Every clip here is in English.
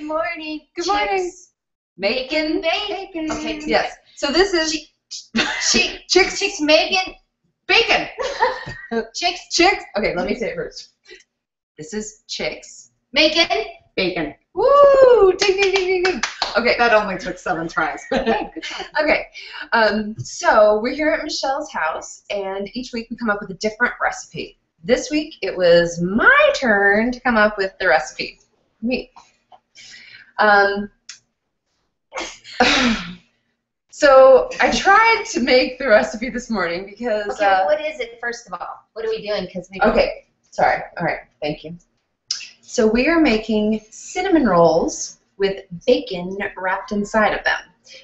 morning. Good morning. Making bacon. Okay, yes. So this is Chicks making bacon. chicks Okay, let me say it first. This is chicks making bacon. Woo! Ding, ding, ding, ding, ding. Okay. That only took 7 tries. Okay. So we're here at Michelle's house, and each week we come up with a different recipe. This week it was my turn to come up with the recipe. Me. So I tried to make the recipe this morning because. Okay, what is it first of all? What are we doing? Because we. Okay. Sorry. All right. Thank you. So we are making cinnamon rolls with bacon wrapped inside of them.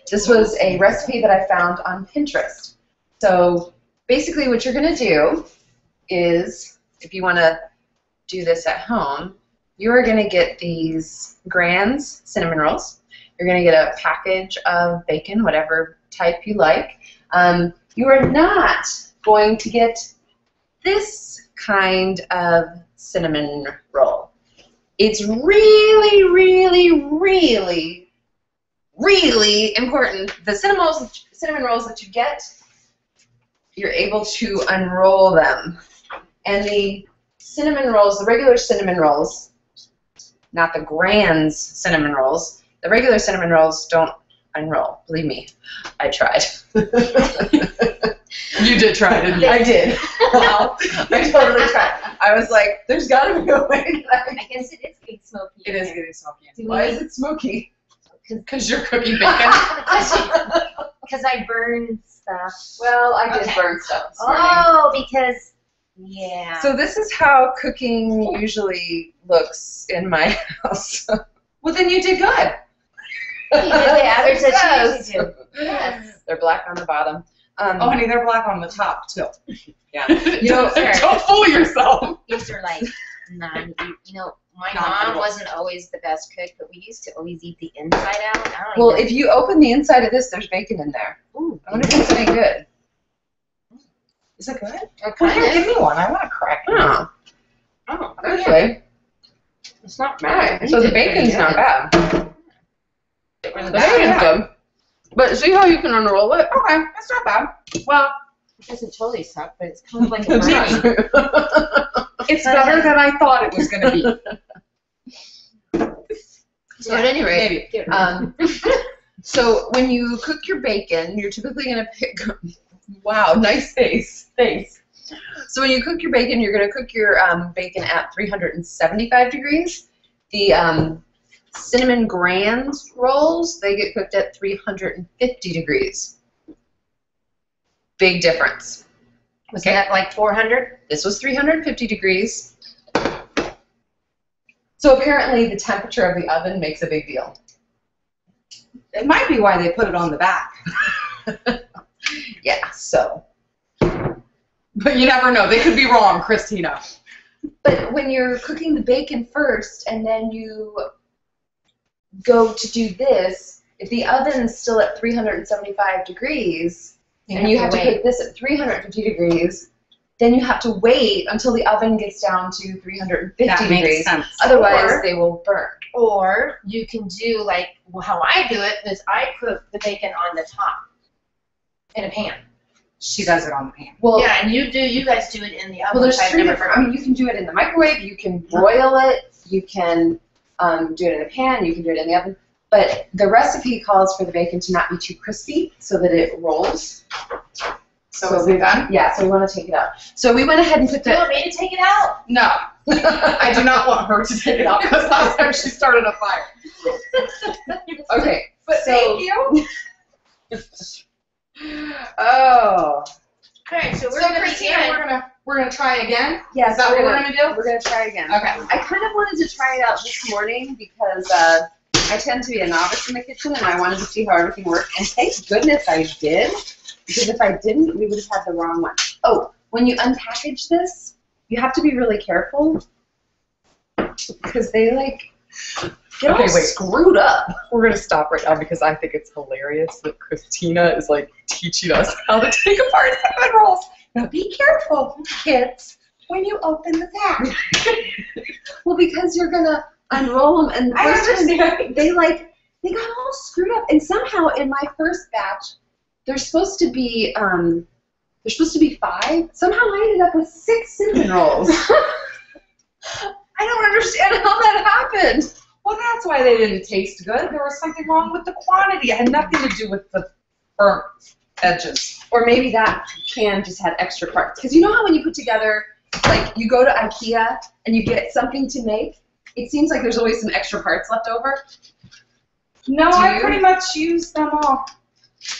This was a recipe that I found on Pinterest. So basically what you're going to do is, if you want to do this at home, you are going to get these Grand's cinnamon rolls. You're going to get a package of bacon, whatever type you like. You are not going to get this kind of cinnamon roll. It's really, really, really, really important. The cinnamon rolls that you get, you're able to unroll them. And the cinnamon rolls, the regular cinnamon rolls, not the Grand's cinnamon rolls, the regular cinnamon rolls don't unroll. Believe me, I tried. You did try, didn't you? I did. Wow. I totally tried. I was like, there's got to be a way. I guess it is getting smoky. It is getting smoky. Why is it smoky? Because you're cooking bacon. Because I burned stuff. Well, I did burn stuff. Oh, because, yeah. So this is how cooking usually looks in my house. Well, then you did good. Yeah, there's a Yes. cheese too. Yes. They're black on the bottom. Oh, honey, they're black on the top, too. Yeah. Don't fool yourself. These are like, you know, my Not mom edible. wasn't always the best cook, but we used to always eat the inside out. I don't Well, even, if you open the inside of this, there's bacon in there. ooh, I wonder if it's any good. Is it good? what Well, kind here, of- give me one. I want to crack it. Oh, Oh, actually, it's not right. bad. So the bacon's not bad. It The was bacon's bad. good. But see how you can unroll it? Okay, that's not bad. Well, It doesn't totally suck, but it's kind of like a brownie. it's better than I thought it was going to be. So at any rate, Maybe. so when you cook your bacon, you're typically going to pick, wow, nice face. So when you cook your bacon, you're going to cook your bacon at 375 degrees. The cinnamon Grand rolls, they get cooked at 350 degrees. Big difference. Was that like 400? This was 350 degrees. So apparently the temperature of the oven makes a big deal. It might be why they put it on the back. Yeah, so. But you never know. They could be wrong, Christina. But when you're cooking the bacon first and then you go to do this, if the oven's still at 375 degrees and you have to cook this at 350 degrees, then you have to wait until the oven gets down to 350 That degrees. makes sense. Otherwise, Or- they will burn. Or you can do like how I do it is I cook the bacon on the top in a pan. She does it on the pan. Well, Yeah, and you guys do it in the oven. well, there's which I've three never different. heard I of. mean, you can do it in the microwave. You can broil it. You can do it in a pan. You can do it in the oven. But the recipe calls for the bacon to not be too crispy so that it rolls. So is it done? Yeah, so we want to take it out. So we went ahead and put Do you that. want me to take it out? No. I do not want her to take it out because last time she started a fire. Okay, But so, thank you. Oh. Okay, so we're So gonna Christina, begin. we're gonna try again. Yes, Is that what we're gonna do? We're gonna try again. Okay. I kind of wanted to try it out this morning because I tend to be a novice in the kitchen and I wanted to see how everything worked. And thank goodness I did, because if I didn't, we would have had the wrong one. Oh, when you unpackage this, you have to be really careful because they like get all screwed up. We're gonna stop right now because I think it's hilarious that Christina is like teaching us how to take apart cinnamon rolls. Now be careful, kids, when you open the pack. Well, because you're gonna unroll them, and the I first time understand. they got all screwed up. And somehow in my first batch, there's supposed to be 5. Somehow I ended up with 6 cinnamon rolls. I don't understand how that happened. Well, that's why they didn't taste good. There was something wrong with the quantity. It had nothing to do with the burnt edges. Or maybe that can just had extra parts. Because you know how when you put together, like you go to IKEA and you get something to make, it seems like there's always some extra parts left over. No, Do I you? pretty much used them all.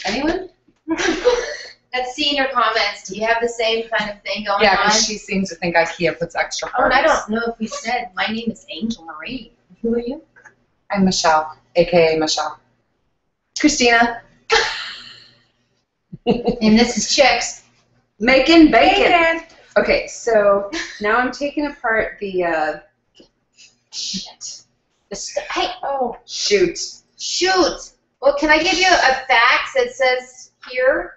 Anyone? Let's see in your comments. Do you have the same kind of thing going Yeah, on? because she seems to think IKEA puts extra Oh, and parts. I don't know if we said my name is Angel Marie. Who are you? I'm Michelle, a.k.a. Michelle. Christina. And this is Chicks. Making bacon. Okay, so now I'm taking apart the, Shit. Hey, Oh. shoot. shoot. Well, can I give you a fax that says here,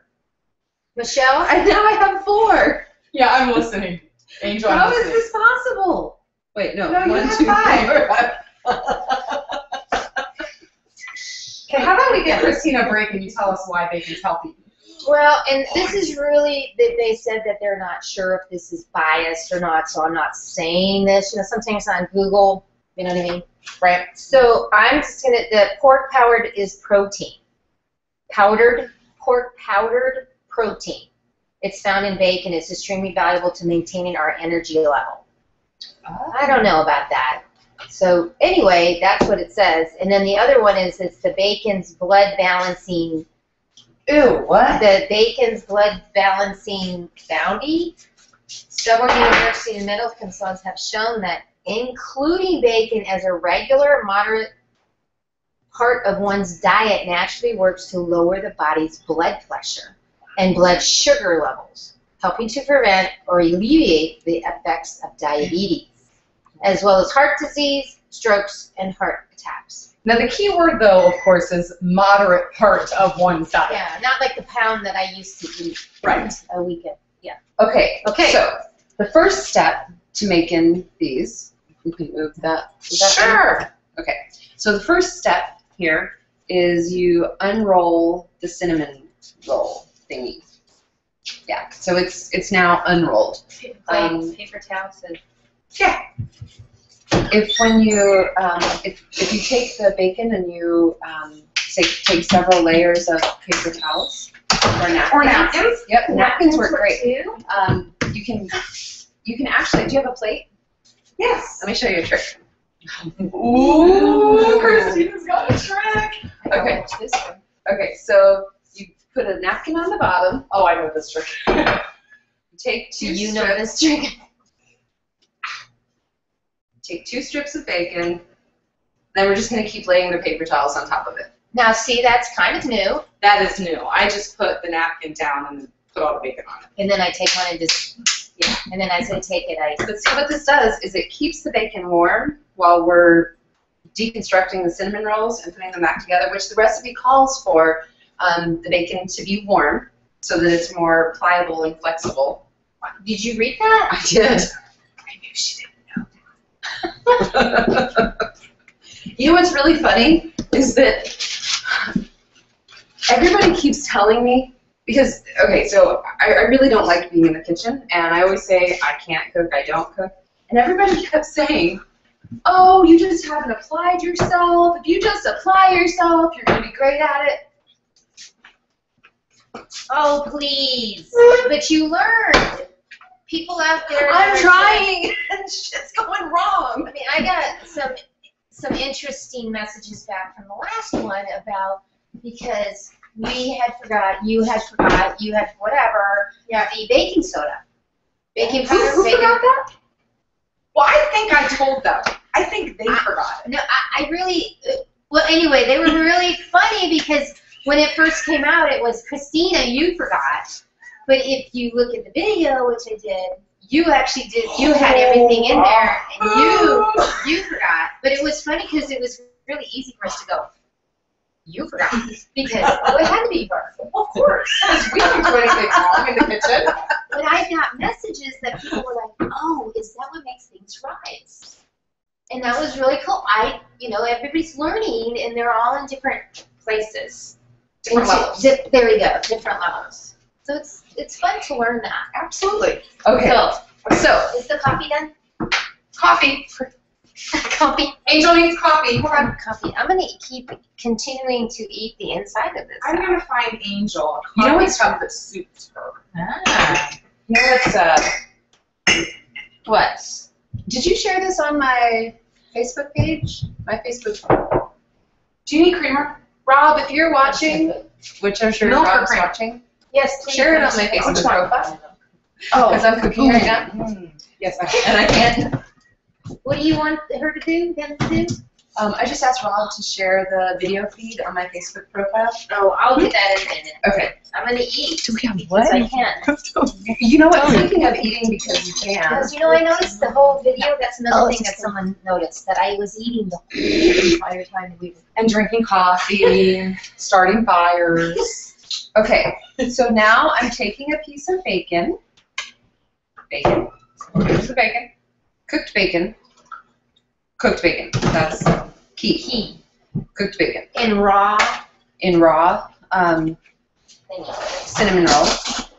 Michelle? Now I have 4. Yeah, I'm listening. Angel, I'm How is listening. this possible? Wait, no. No, you 1, have 2, 5. 4. Okay, how about we give Christina a break and you tell us why bacon's healthy? Well, and this is really that they said that they're not sure if this is biased or not, so I'm not saying this. You know, sometimes on Google, you know what I mean? Right. So I'm just gonna, the pork powdered is protein. Pork powdered protein. It's found in bacon. It's extremely valuable to maintaining our energy level. I don't know about that. So anyway, that's what it says. And then the other one is it's the bacon's blood balancing, Ew, what? the bacon's blood balancing bounty. Several universities and medical consultants have shown that including bacon as a regular, moderate part of one's diet naturally works to lower the body's blood pressure and blood sugar levels, helping to prevent or alleviate the effects of diabetes, as well as heart disease, strokes, and heart attacks. Now the key word though, of course, is moderate part of one's diet. Yeah, not like the pound that I used to eat Right. a weekend. Yeah. Okay. Okay. So the first step to making these, we can move that. Is that Sure. Okay. So the first step here is you unroll the cinnamon roll thingy. Yeah. So it's now unrolled. Paper towels and Yeah. If when you if you take the bacon and you take several layers of paper towels or napkins. Or napkins. Yep. Napkins work great. too. You can actually. Do you have a plate? Yes. Let me show you a trick. Ooh, Christina's got a trick. Okay. Watch this one. Okay. So you put a napkin on the bottom. Oh, I know this trick. You take Do 2 you strips. know this trick? Take 2 strips of bacon. Then we're just gonna keep laying the paper towels on top of it. Now, see, that's kind of new. That is new. I just put the napkin down and then put all the bacon on it. And then I take one and just, yeah. And then as I take it, I. But see what this does is it keeps the bacon warm while we're deconstructing the cinnamon rolls and putting them back together, which the recipe calls for the bacon to be warm so that it's more pliable and flexible. Did you read that? I did. I knew she didn't know. You know what's really funny is that everybody keeps telling me, because, okay, so I really don't like being in the kitchen, and I always say I can't cook, I don't cook, and everybody kept saying, oh, you just haven't applied yourself. If you just apply yourself, you're going to be great at it. Oh, please. But you learned. People out there. I'm trying, and shit's going wrong. I mean, I got some interesting messages back from the last one about because we had forgot, you had whatever, the baking soda. Baking powder. Who baking, forgot that? Well, I think I told them. I think they forgot it. No, I really, well, anyway, they were really funny because when it first came out, it was, Christina, you forgot. But if you look at the video, which I did, you actually did, you had everything in there, and you forgot. But it was funny because it was really easy for us to go, you forgot. Because, well, it had to be her. Of course. Because we didn't do anything wrong in the kitchen. But I got messages that people were like, oh, is that what makes things rise? And that was really cool. Everybody's learning, and they're all in different places. Different levels. There we go, different levels. So it's fun to learn that. Absolutely. Okay. So is the coffee done? Coffee. Coffee. Angel needs coffee. Hold on, coffee. I'm gonna keep continuing to eat the inside of this. I'm gonna find Angel a You know coffee what's- cup that suits her. Ah. You know what's What? Did you share this on my Facebook page? My Facebook. Do you need creamer? Rob, if you're watching, which I'm sure Milk or Rob's cream? watching, Yes, please. share it on my Which Facebook one? profile. Oh. Because I'm cooking right now, Yes, I and I can't. What do you want her to do? Them to do? I just asked Rob to share the video feed on my Facebook profile. Oh, I'll do that in a minute. Okay. I'm gonna eat. Do we have Because I can. You know what? Speaking of eating because you can. Because I noticed the whole video. That's another thing that someone noticed, that I was eating the entire time we were. And drinking coffee, starting fires. Okay. So now I'm taking a piece of bacon. Piece of bacon. Cooked bacon. Cooked bacon. That's key. Cooked bacon. In raw. In raw Thingy. cinnamon roll.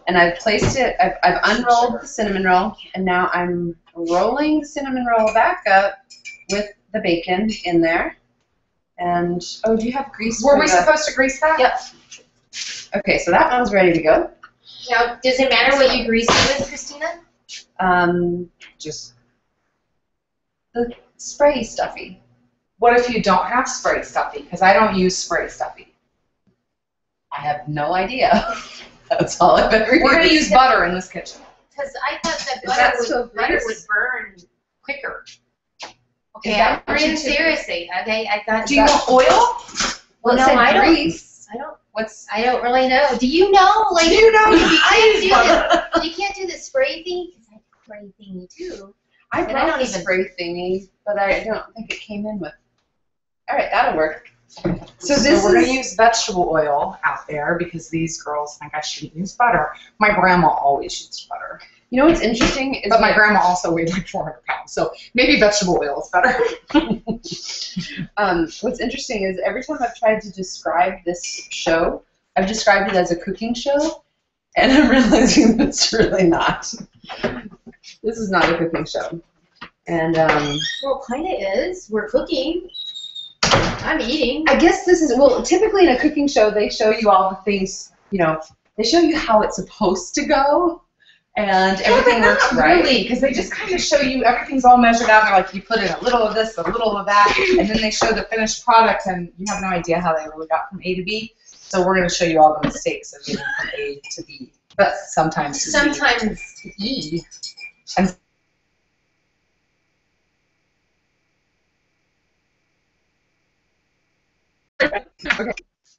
And I've placed it, I've unrolled the cinnamon roll, and now I'm rolling the cinnamon roll back up with the bacon in there. And, oh, do you have grease? Were for we the- supposed to grease that? Yep. Okay, so that one's ready to go. Now, does it matter what you grease it with, Christina? Just. The spray stuffy. What if you don't have spray stuffy? Because I don't use spray stuffy. I have no idea. That's all I've ever We're gonna used. use butter in this kitchen. Because I thought that Is that butter still would grease? burn quicker. Okay, that I'm what being you do? seriously. Okay, I thought. Do you want oil? Well, Well, it no, said I don't. grease. I don't really know. Do you know? Like, Do you know? you can't do this. You can't do the spray thing because I spray thingy too. I And I brought don't the even- spray thingy, but I don't think it came in with. All right, that'll work. So So this we're gonna is use vegetable oil out there because these girls think I shouldn't use butter. My grandma always used butter. You know what's interesting is But my that- grandma also weighed like 400 pounds, so maybe vegetable oil is better. What's interesting is every time I've tried to describe this show, I've described it as a cooking show, and I'm realizing it's really not. This is not a cooking show. And Well, kind of is. We're cooking. I'm eating. I guess this is, well, typically in a cooking show, they show you all the things, they show you how it's supposed to go, and everything works right. Really, because they just kind of show you everything's all measured out. They're like, you put in a little of this, a little of that, and then they show the finished product, and you have no idea how they really got from A to B. So we're going to show you all the mistakes of getting from A to B, but sometimes to Z. Sometimes to E.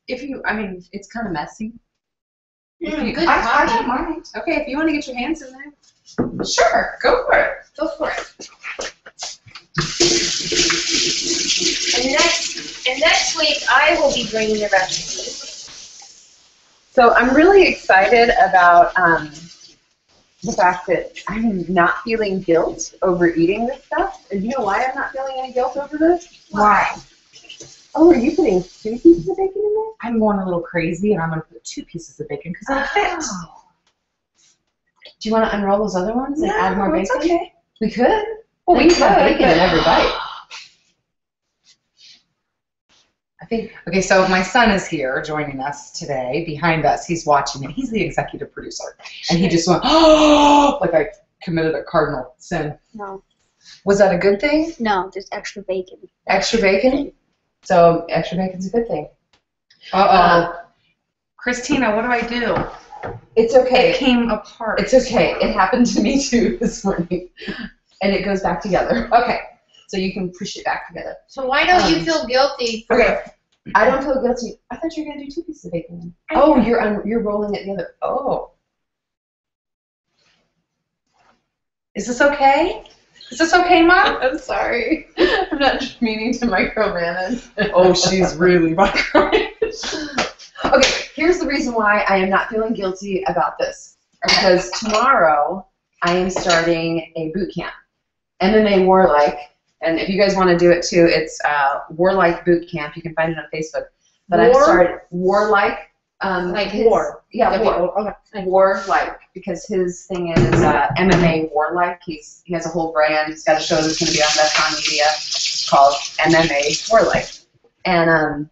If you, it's kind of messy. good I coffee. don't mind. Okay, if you want to get your hands in there. Sure, go for it. Go for it. And next week I will be bringing the recipe. So I'm really excited about the fact that I'm not feeling guilt over eating this stuff. And you know why I'm not feeling any guilt over this? Why? Oh, are you putting 2 pieces of bacon in there? I'm going a little crazy, and I'm going to put 2 pieces of bacon because it'll fit. Do you want to unroll those other ones and add more it's bacon? okay. We could. Well, we We could have could, bacon in but- every bite. I think, okay, so my son is here joining us today, behind us. He's watching it. He's the executive producer. And he just went, oh, like I committed a cardinal sin. No, Was that a good thing? no, just extra bacon. Extra bacon? So extra bacon's a good thing. Uh-oh. Christina, what do I do? It's okay. It came apart. It's okay. It happened to me too this morning. And it goes back together. Okay. So you can push it back together. So why don't you feel guilty for Okay. I don't feel guilty. I thought you were going to do 2 pieces of bacon. Oh, you're rolling it together. Oh. Is this okay? Is this okay, Mom? I'm sorry. I'm not meaning to micromanage. Oh, she's really micromanaged. Okay, here's the reason why I am not feeling guilty about this. Because tomorrow I am starting a boot camp. MMA Warlike And if you guys want to do it too, it's Warlike Boot Camp. You can find it on Facebook. But War? I've started Warlike. Like his, war. Yeah, war. Okay. Warlike, because his thing is MMA Warlike. He has a whole brand. He's got a show that's going to be on Metcon Media called MMA Warlike. And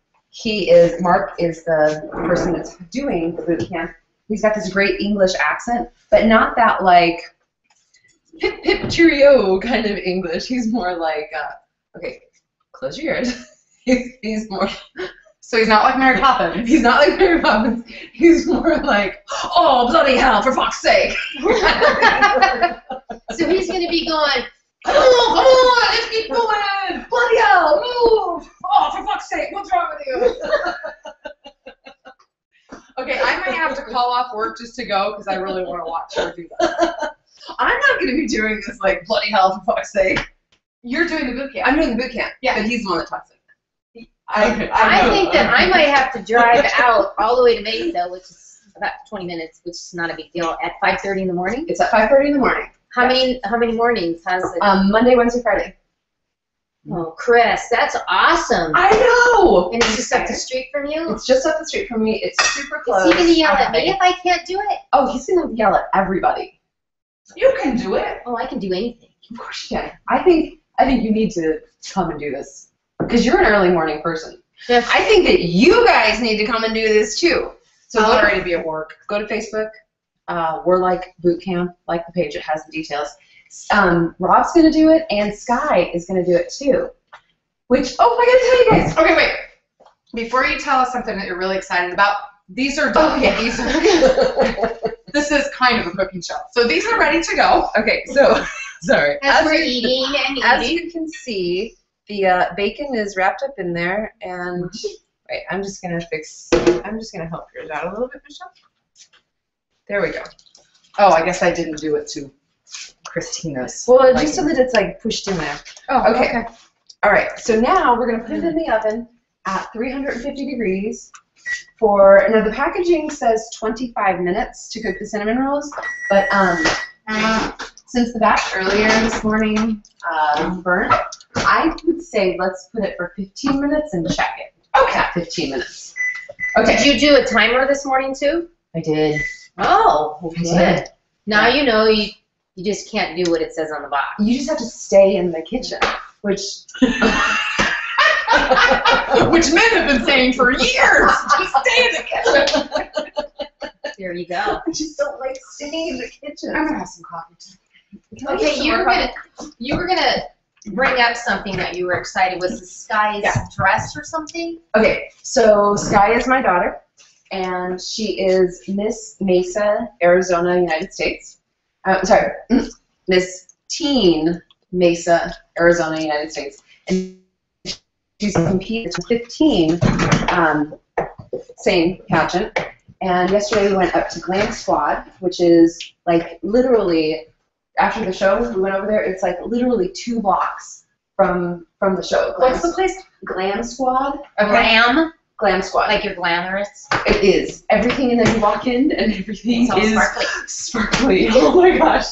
Mark is the person that's doing the boot camp. He's got this great English accent, but not that like pip pip cheerio kind of English. He's more like, okay, close your ears. He's more. So he's not like Mary Poppins. He's not like Mary Poppins. He's more like, oh, bloody hell, for fuck's sake. So he's going to be going, Come on, let's keep going. Bloody hell, move. Oh, for fuck's sake, what's wrong with you? Okay, I might have to call off work just to go because I really want to watch her do that. I'm not going to be doing this like, bloody hell, for fuck's sake. You're doing the boot camp. I'm doing the boot camp. Yeah. But he's the one that talks like that. I think that I might have to drive out all the way to Mesa, which is about 20 minutes, which is not a big deal, at 5:30 in the morning. It's at 5:30 in the morning. How many mornings has it? Monday, Wednesday, Friday. Oh, Chris, that's awesome. I know. And it's just up the street from you? It's just up the street from me. It's super close. Is he going to yell at me if I can't do it? Oh, he's going to yell at everybody. You can do it. Oh, I can do anything. Of course you can. I think you need to come and do this because you're an early morning person. Yes. I think that you guys need to come and do this too. So I'll already be at work. Go to Facebook. Warlike Boot Camp, like the page. It has the details. Rob's going to do it, and Sky is going to do it too. Which, I got to tell you guys. Okay, wait. Before you tell us something that you're really excited about, these are done. Oh, yeah. This is kind of a cooking show. So these are ready to go. Okay, so, sorry. As we're eating and As eating. you can see, the bacon is wrapped up in there, and wait, I'm just gonna help yours out a little bit, Michelle. There we go. Oh, I guess I didn't do it to Christina's. Well, just so that it's like pushed in there. Oh, Okay. All right, so now we're gonna put it in the oven at 350 degrees for, now the packaging says 25 minutes to cook the cinnamon rolls, but since the batch earlier this morning burnt, I would say let's put it for 15 minutes and check it. Okay. At 15 minutes. Okay. Did you do a timer this morning too? I did. Oh, I good. did. Now you know you just can't do what it says on the box. You just have to stay in the kitchen, which which men have been saying for years. Just stay in the kitchen. There you go. I just don't like staying in the kitchen. I'm gonna have some coffee too. Okay, you were gonna bring up something that you were excited. Was the Sky's dress or something? Okay, so Sky is my daughter, and she is Miss Mesa, Arizona, United States. Miss Teen Mesa, Arizona, United States. And she's competed in 15, same pageant. And yesterday we went up to Glam Squad, which is like literally, after the show, we went over there, it's like literally 2 blocks from the show. What's the place? Glam Squad. Glam? Glam Squad. Like you're glamorous? It is. Everything, and then you walk in and everything It's all is sparkly. sparkly. Oh my gosh.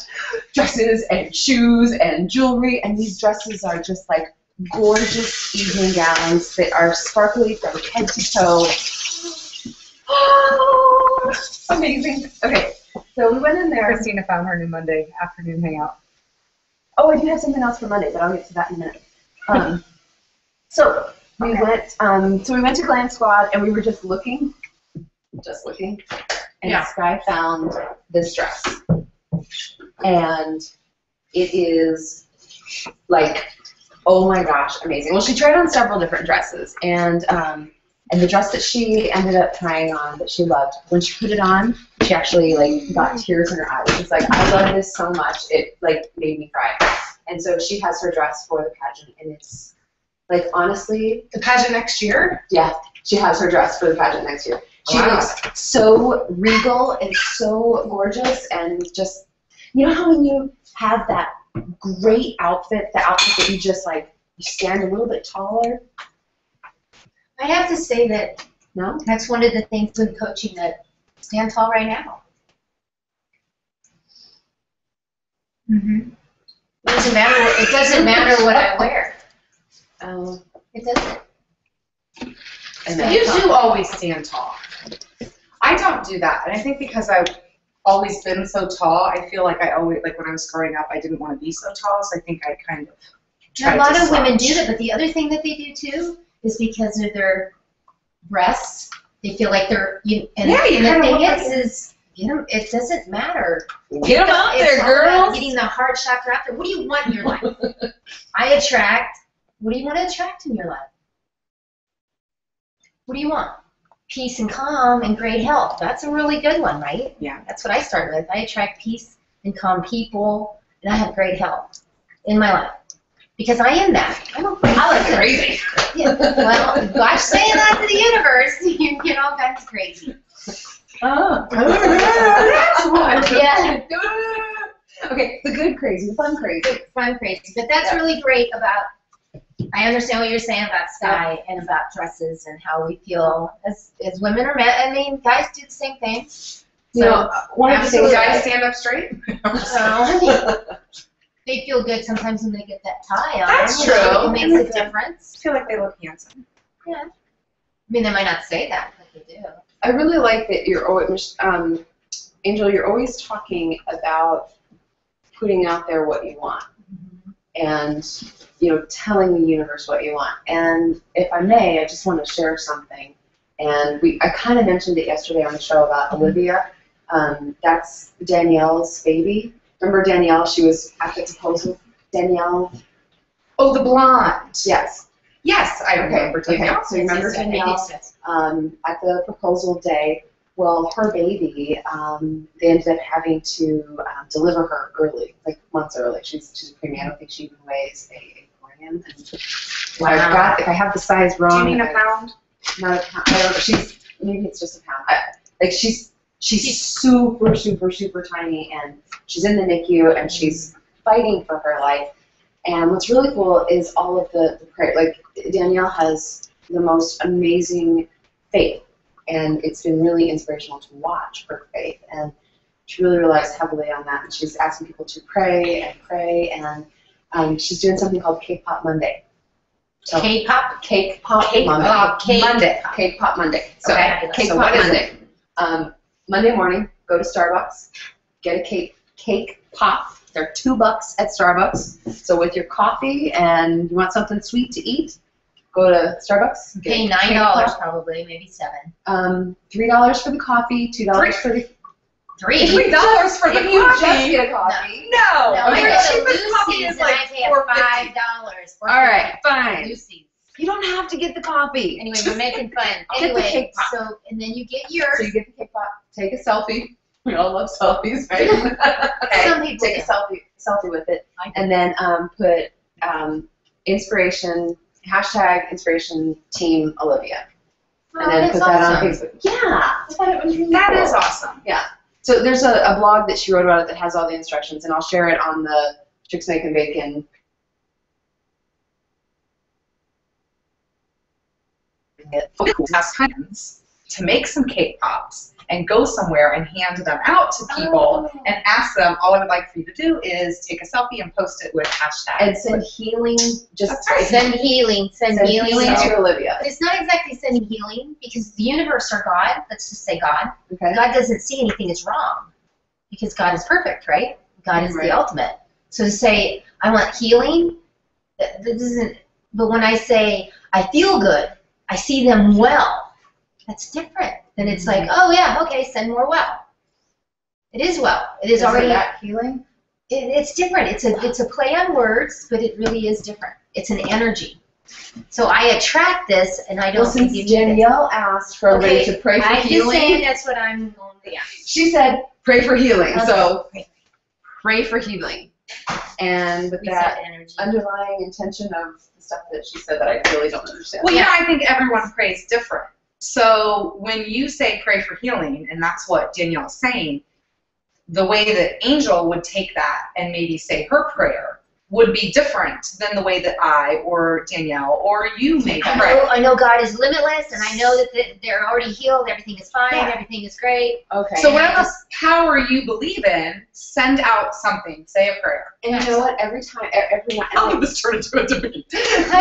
Dresses and shoes and jewelry, and these dresses are just like gorgeous evening gowns that are sparkly from head to toe. Oh, amazing. Okay, so we went in there. Christina found her new Monday afternoon hangout. Oh, I do have something else for Monday, but I'll get to that in a minute. So we went to Glam Squad, and we were just looking, and Sky found this dress, and it is like, oh my gosh, amazing. Well, she tried on several different dresses, and the dress that she ended up trying on that she loved, when she put it on, she actually like got tears in her eyes. It's like, I love this so much, it like made me cry. And so she has her dress for the pageant, and it's like, honestly, The pageant next year? yeah, she has her dress for the pageant next year. She Wow. looks so regal and so gorgeous, and just, you know how when you have that great outfit, the outfit that you just like, you stand a little bit taller? I have to say that No? that's one of the things in coaching that stand tall right now. Mm-hmm. It doesn't matter what I wear. It doesn't. You do always stand tall. I don't do that, and I think because I've always been so tall, I feel like I always, like when I was growing up, I didn't want to be so tall, so I think I kind of tried A lot to of women slouch. do that, but the other thing that they do too is because of their breasts, they feel like they're, and the thing is, it doesn't matter. Get them out there, It's all about girls. getting the heart chakra out there. What do you want in your life? What do you want to attract in your life? What do you want? Peace and calm and great health. That's a really good one, right? Yeah. That's what I started with. I attract peace and calm people, and I have great health in my life. Because I am that. I'm a crazy person. Crazy. Yeah. Well, gosh, saying that to the universe, you get all kinds of crazy. Oh. That's one. Yeah. Okay, the good crazy, the fun crazy. Fun crazy. But that's really great about, I understand what you're saying about style and about dresses and how we feel as women or men. I mean, guys do the same thing. You know, one of the things Guys stand up straight. They feel good sometimes when they get that tie on. That's You know, true. It makes a difference. I feel like they look handsome. Yeah. I mean, they might not say that, but they do. I really like that you're always, Angel, you're always talking about putting out there what you want and, telling the universe what you want. And if I may, I just want to share something. And I kind of mentioned it yesterday on the show about Olivia. That's Danielle's baby. Remember Danielle? She was at the proposal. Danielle? Oh, the blonde. Yes. Yes, I remember Danielle. Okay. So you remember Danielle at the proposal day? Well, her baby, they ended up having to deliver her early, like months early. She's a preemie. I don't think she even weighs a gram. And Wow. if I have the size wrong, Do you mean a pound? not a pound. I don't know. Maybe it's just a pound. She's super, super, super tiny, and she's in the NICU, and she's fighting for her life. And what's really cool is all of the prayer. Like, Danielle has the most amazing faith, and it's been really inspirational to watch her faith. And she really relies heavily on that, and she's asking people to pray, and she's doing something called Cake Pop Monday. So, Cake Pop Monday. Cake Pop Monday. So, Okay. Cake So Pop what is Monday. Monday morning, go to Starbucks, get a cake pop. They're $2 at Starbucks. So with your coffee and you want something sweet to eat, go to Starbucks. Pay get a cake $9 pop. probably, maybe $7. $3 for the coffee, $2 for the $3. $3 for the if you just coffee. get a coffee. No. No, I Your go to cheapest coffee Lucy's is and like I pay $4.50. $5. All right, fine. Lucy's. You don't have to get the coffee. Anyway, we're making fun. Get the Anyway, cake pop. so, and then you get yours. So you get the cake pop, take a selfie. We all love selfies, right? Some people Take a do. selfie with it, and then put inspiration #inspiration team Olivia, and then that's put that awesome. on Facebook. Yeah, I thought it was really That cool. is awesome. So there's a blog that she wrote about it that has all the instructions, and I'll share it on the Chicks Making Bacon. Ask friends to make some cake pops and go somewhere and hand them out to people and ask them, all I would like for you to do is take a selfie and post it with hashtag. And send healing, just That's right. Send healing. Send healing. to Olivia. But it's not exactly sending healing because the universe or God, let's just say God, Okay. God doesn't see anything as wrong because God is perfect, right? God is Right. the ultimate. So to say, I want healing, that doesn't, but when I say, I feel good, I see them well, that's different. Then it's like, oh yeah, okay, send more well. It is well. It is already, that healing. it's different. It's a play on words, but it really is different. It's an energy. So I attract this, and I don't Well, since think you need it. Danielle asked for everybody to pray for I'm just healing, saying that's what I'm going to, yeah. she said, pray for healing. Okay. So pray for healing. And with that Reset energy. underlying intention of the stuff that she said that I really don't understand. Well, I think everyone prays different. So when you say pray for healing, and that's what Danielle is saying, the way that Angel would take that and maybe say her prayer would be different than the way that I or Danielle or you may pray. I know God is limitless, and I know that they're already healed. Everything is fine. Yeah. Everything is great. Okay. So whatever power you believe in, send out something. Say a prayer. And you know what? Every night. How did this turn into a debate? This is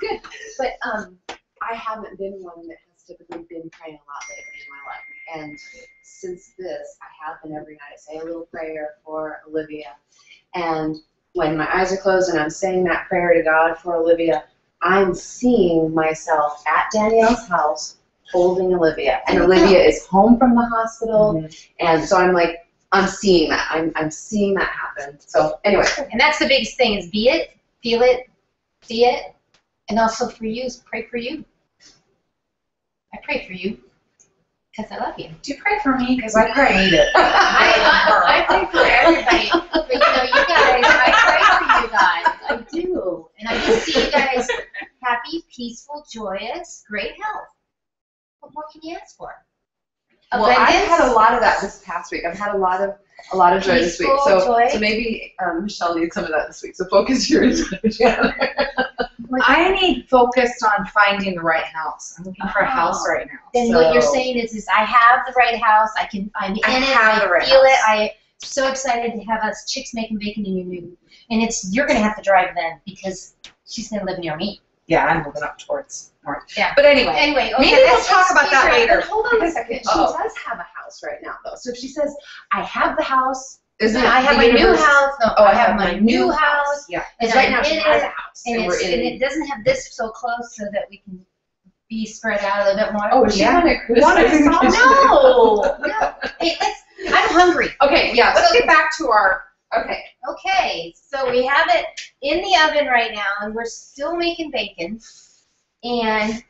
good. But I haven't been one that has typically been praying a lot lately in my life. And since this, I have been every night. I say a little prayer for Olivia. And when my eyes are closed and I'm saying that prayer to God for Olivia, I'm seeing myself at Danielle's house holding Olivia. And Olivia is home from the hospital. And so I'm like, I'm seeing that. I'm seeing that happen. So anyway. And that's the biggest thing is be it, feel it, see it, and also for you is pray for you. I pray for you because I love you. Do you pray for me? Because I prayed it. I pray for everybody. But you know, you guys, I pray for you guys. I do. And I just see you guys happy, peaceful, joyous, great health. What more can you ask for? Well, I've had a lot of that this past week. I've had a lot of joy this week. Peaceful joy. So maybe Michelle needs some of that this week. So focus yours. I need focus on finding the right house. I'm looking for a house right now. Then what you're saying is I have the right house. I'm in it. I feel it. I'm so excited to have us chicks making bacon in your new. And you're going to have to drive then because she's going to live near me. Yeah, I'm moving up towards north. Yeah. But anyway, okay, maybe we'll talk about that later. But hold on a second. She does have a house right now, though. So if she says, I have the house. I have my new house. No, I have my new house. Yeah. And right now she has a house. And it doesn't have this so close so that we can be spread out a little bit more. Oh, yeah. No. Hey, I'm hungry. Okay, yeah, let's get back to our, Okay, so we have it in the oven right now, and we're still making bacon. And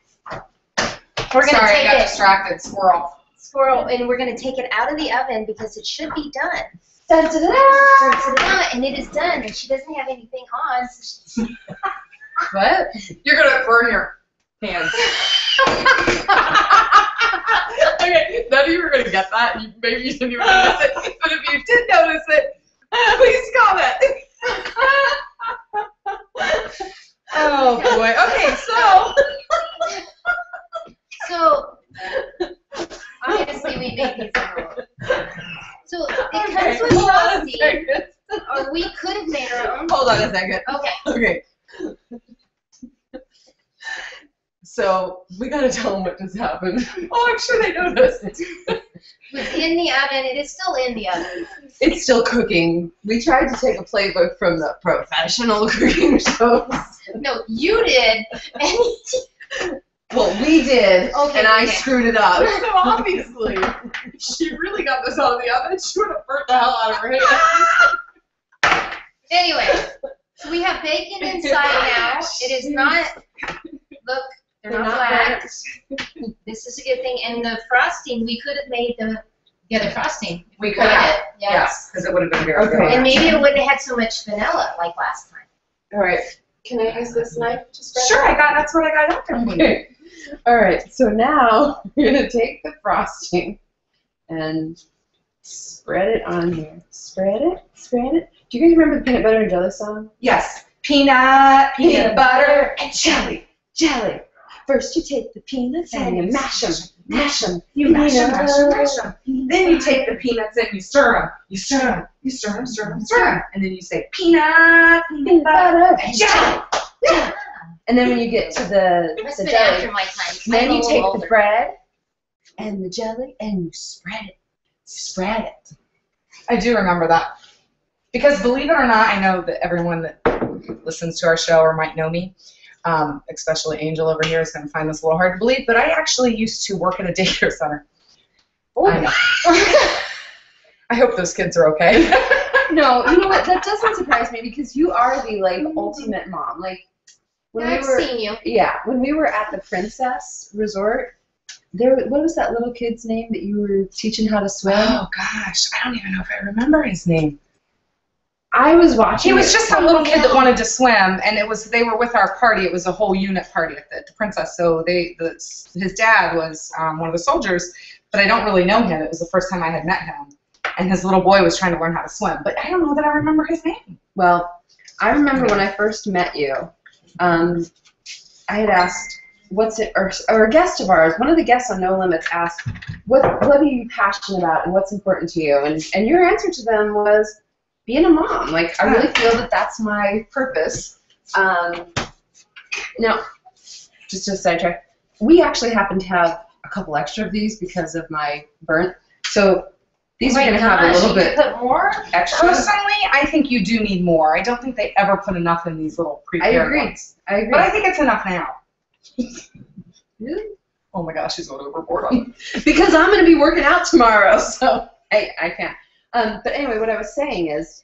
we're going to Sorry, take I got distracted. Squirrel. and we're going to take it out of the oven because it should be done. Dun, dun, dun, dun. And it is done, and she doesn't have anything on. So What? You're going to burn your hands. Okay, none of you are going to get that. Maybe you didn't even notice it. But if you did notice it, please comment. Oh, boy. Okay, So obviously we made these rolls. So it comes with frosting, or we could have made our own. Hold on a second. Okay. So we gotta tell them what just happened. Oh, I'm sure they noticed. It was in the oven. It is still in the oven. It's still cooking. We tried to take a playbook from the professional cooking shows. No, you did. Well, we did, Okay, and I screwed it up. So obviously, she really got this out of the oven. She would have burnt the hell out of her hand. Anyway, so we have bacon inside now. It is not. Look, they're not black. This is a good thing. And the frosting, we could have made the other frosting. We could have. Yes. Because it would have been very Okay. good. And maybe it wouldn't have had so much vanilla like last time. All right. Can I use this knife to spread? Sure, that's what I got out there. Okay. All right. So now we're gonna take the frosting and spread it on here. Spread it. Spread it. Do you guys remember the peanut butter and jelly song? Yes. Peanut butter, and jelly. Jelly. First you take the peanuts and you mash them. Mash them. You mash them. Then you take the peanuts and you stir them. You stir them. You stir them, stir them, stir them. And then you say peanut butter, and jelly. Yeah. And then when you get to the Must have been jelly, after my time. then you I'm a take little the older. bread and the jelly and you spread it. Spread it. I do remember that. Because believe it or not, I know that everyone that listens to our show or might know me, especially Angel over here, is going to find this a little hard to believe, but I actually used to work at a daycare center. Oh. I know. I hope those kids are okay. No, you know what? That doesn't surprise me because you are the ultimate mom. Like when I've seen you. when we were at the Princess Resort, what was that little kid's name that you were teaching how to swim? Oh gosh, I don't even know if I remember his name. I was watching. He was just a little kid that wanted to swim, and they were with our party. It was a whole unit party at the Princess. So his dad was one of the soldiers, but I don't really know him. It was the first time I had met him. and his little boy was trying to learn how to swim. But I don't know that I remember his name. Well, I remember when I first met you, I had asked, what's it, or a guest of ours, one of the guests on No Limits asked, what are you passionate about and what's important to you? And your answer to them was being a mom. Like, I really feel that that's my purpose. Now, just to sidetrack, we actually happen to have a couple extra of these because of my burnt. So these are going to have a little bit put more extra. Personally, I think you do need more. I don't think they ever put enough in these little prepared ones. I agree. But I think it's enough now. Really? Oh my gosh, she's going overboard on Because I'm going to be working out tomorrow, so I can't. But anyway, what I was saying is,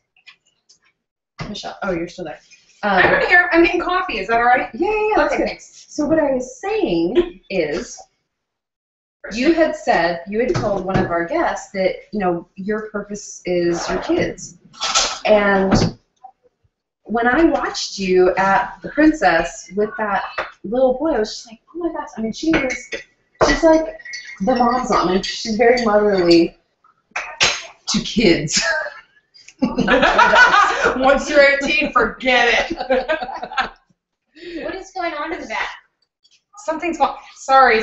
Michelle, oh, you're still there. I'm here. I'm getting coffee. Is that all right? Yeah, that's good. So what I was saying is, you had told one of our guests that, your purpose is your kids. And when I watched you at the Princess with that little boy, I was just like, oh my gosh. I mean, she's like the mom's mom, and she's very motherly to kids. Once you're 18, forget it. What is going on in the back? Something's wrong. Sorry,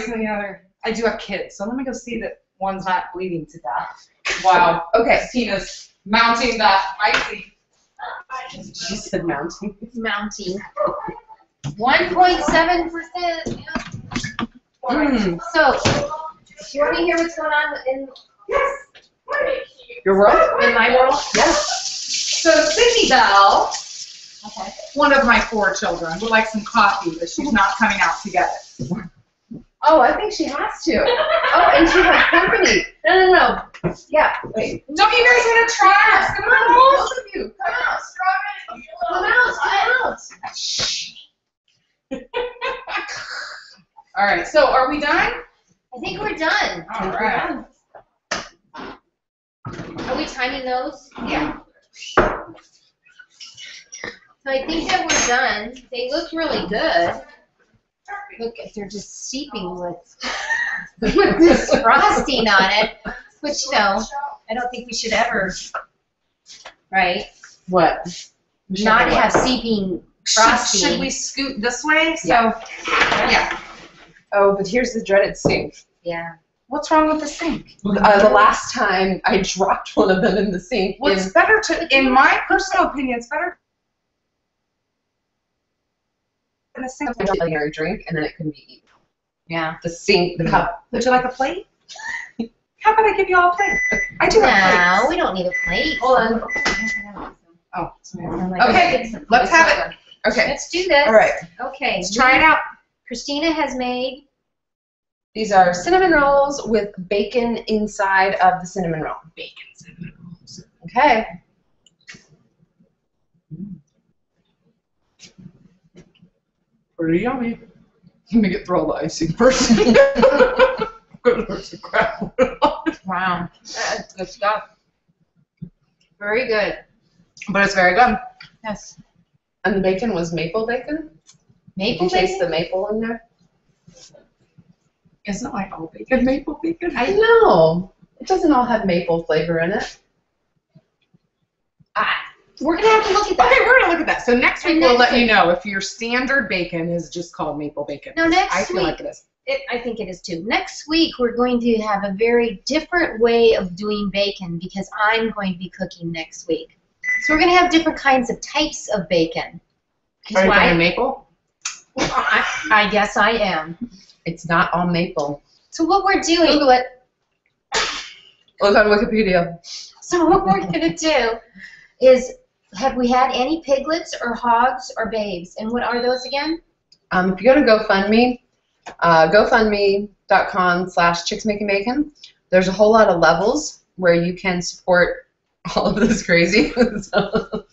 I do have kids, so let me go see that one's not bleeding to death. Wow. Okay. Christina's mounting that icy. She said mounting. Mounting. 1.7%. So, do you want to hear what's going on in Your world? in my world? Yes. So Sydney Belle, Okay. one of my 4 children, would like some coffee, but she's not coming out to get it. Oh, I think she has to. Oh, and she has company. No. Yeah, wait. Don't you guys want to try it? Come on, both of you. Come out. Come out. All right, so are we done? I think we're done. All right. Are we timing those? Yeah. So I think that we're done. They look really good. Look, they're just steeping with this frosting on it, which, I don't think we should ever, right? What? Not have seeping frosting. Should we scoot this way? So, yeah. Oh, but here's the dreaded sink. Yeah. What's wrong with the sink? The last time I dropped one of them in the sink. Well, it's better to, in my personal opinion, it's better in the sink. Ordinary drink, and then it couldn't be eaten. Yeah. The sink, the cup. Would you like a plate? How about I give you all a plate? I do have No, plates. we don't need a plate. Hold on. Oh, Okay, let's have it. Okay. Let's do this. All right. Okay. Let's try it out. Christina has made. These are cinnamon rolls with bacon inside of the cinnamon roll. Bacon cinnamon rolls. Okay. Pretty yummy. Let me get through all the icing first. Wow. That's good stuff. Very good. But it's very good. Yes. And the bacon was maple bacon? Maple You taste bacon? the maple in there? Isn't like all bacon maple bacon? I know. It doesn't all have maple flavor in it. We're going to have to look at that. Okay, we're going to look at that. So next week And we'll next let you week. know if your standard bacon is just called maple bacon. No, next I feel week. like it is. I think it is too. Next week, we're going to have a very different way of doing bacon because I'm going to be cooking next week. So we're going to have different kinds of types of bacon. Are you Why? going maple? I guess I am. It's not all maple. So what we're doing, Look on Wikipedia. so what we're going to do is, have we had any piglets or hogs or babes? And what are those again? If you go to GoFundMe, GoFundMe.com/chicksmakingBacon, there's a whole lot of levels where you can support all of this crazy. So,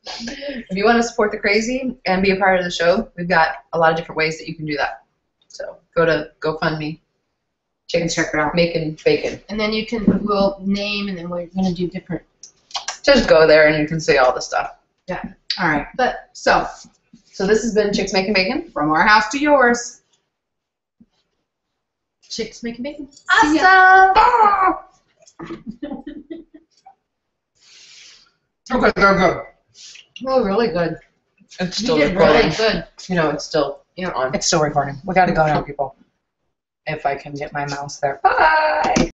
if you want to support the crazy and be a part of the show, we've got a lot of different ways that you can do that. So go to GoFundMe. Check it out. Making bacon. And then we'll name, and then we're going to do different. Just go there and you can see all the stuff. Yeah. All right. But So, this has been Chicks Making Bacon. from our house to yours. Chicks making bacon. See ya. Ah! Okay, they're good. Oh, really good. It's You still did recording. really good. You know, it's still on. It's still recording. We gotta go now, people. If I can get my mouse there. Bye!